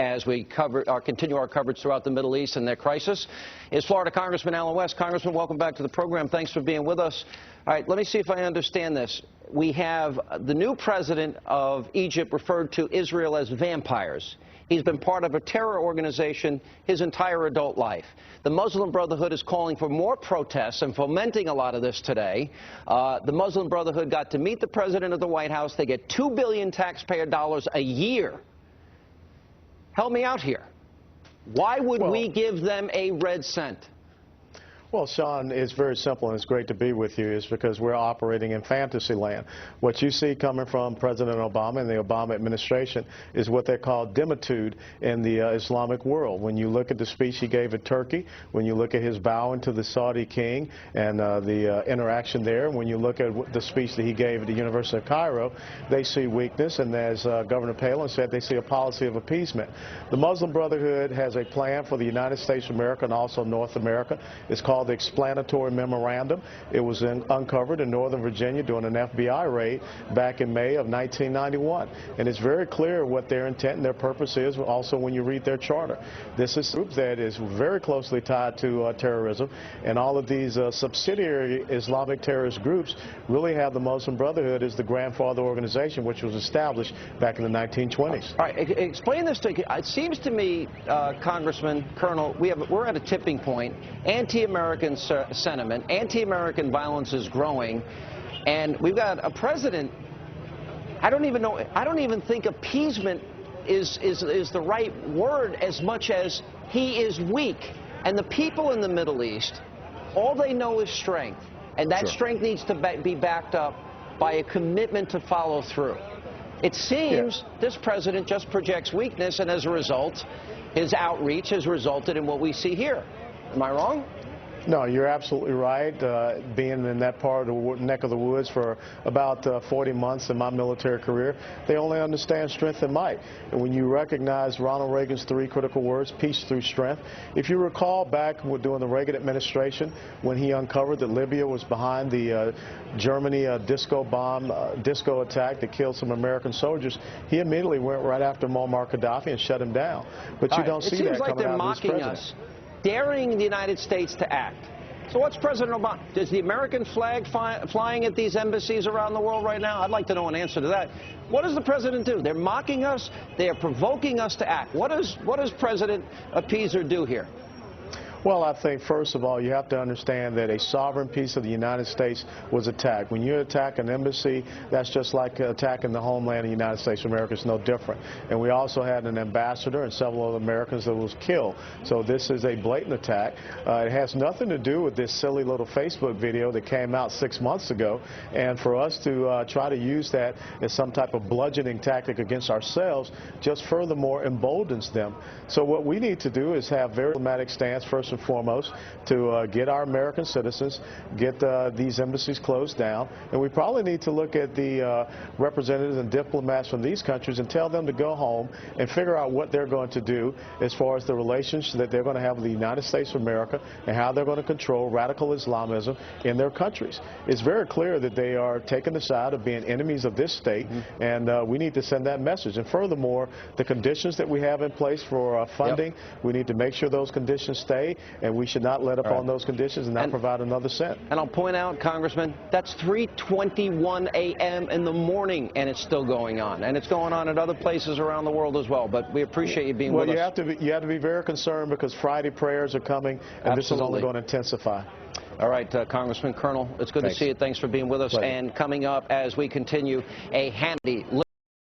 as we continue our coverage throughout the Middle East and their crisis is Florida Congressman Allen West. Congressman, welcome back to the program. Thanks for being with us. All right, let me see if I understand this. We have the new president of Egypt referred to Israel as vampires. He's been part of a terror organization his entire adult life. The Muslim Brotherhood is calling for more protests and fomenting a lot of this today. The Muslim Brotherhood got to meet the president of the White House. They get $2 billion taxpayer dollars a year. Help me out here. Why would we give them a red cent? Well, Sean, it's very simple, and it's great to be with you. It's because we're operating in fantasy land. What you see coming from President Obama and the Obama administration is what they call demitude in the Islamic world. When you look at the speech he gave at Turkey, when you look at his bowing to the Saudi king and the interaction there, when you look at the speech that he gave at the University of Cairo, they see weakness, and as Governor Palin said, they see a policy of appeasement. The Muslim Brotherhood has a plan for the United States of America and also North America. It's called the Explanatory Memorandum. It was uncovered in Northern Virginia during an FBI raid back in May of 1991. And it's very clear what their intent and their purpose is, also when you read their charter. This is a group that is very closely tied to terrorism, and all of these subsidiary Islamic terrorist groups really have the Muslim Brotherhood as the grandfather organization, which was established back in the 1920s. All right, explain this to me. It seems to me, Congressman, Colonel, we're at a tipping point. Anti-American sentiment, anti-American violence is growing, and we've got a president. I don't even think appeasement is the right word, as much as he is weak. And the people in the Middle East, all they know is strength, and that strength needs to be backed up by a commitment to follow through. It seems this president just projects weakness, and as a result, his outreach has resulted in what we see here. Am I wrong? No, you're absolutely right. Being in that part of the neck of the woods for about 40 months in my military career, they only understand strength and might. And when you recognize Ronald Reagan's 3 critical words, peace through strength, if you recall back during the Reagan administration when he uncovered that Libya was behind the Germany disco attack that killed some American soldiers, he immediately went right after Muammar Gaddafi and shut him down. But you don't see that coming out of this president. Daring the United States to act. So what's President Obama? Is the American flag flying at these embassies around the world right now? I'd like to know an answer to that. What does the president do? They're mocking us. They are provoking us to act. What does President Appeaser do here? Well, I think, first of all, you have to understand that a sovereign piece of the United States was attacked. When you attack an embassy, that's just like attacking the homeland of the United States of America. It's no different. And we also had an ambassador and several other Americans that was killed. So this is a blatant attack. It has nothing to do with this silly little Facebook video that came out 6 months ago. And for us to try to use that as some type of bludgeoning tactic against ourselves just furthermore emboldens them. So what we need to do is have very diplomatic stance, first and foremost, to get our American citizens, get these embassies closed down, and we probably need to look at the representatives and diplomats from these countries and tell them to go home and figure out what they're going to do as far as the relations that they're going to have with the United States of America and how they're going to control radical Islamism in their countries. It's very clear that they are taking the side of being enemies of this state, and we need to send that message. And furthermore, the conditions that we have in place for funding, we need to make sure those conditions stay, and we should not let up on those conditions and not provide another cent. And I'll point out, Congressman, that's 3:21 a.m. in the morning, and it's still going on. And it's going on at other places around the world as well. But we appreciate you being with us. Well, you have to be very concerned because Friday prayers are coming, and this is only going to intensify. All right, Congressman, Colonel, it's good to see you. Thanks for being with us. Pleasure. And coming up as we continue, a Hannity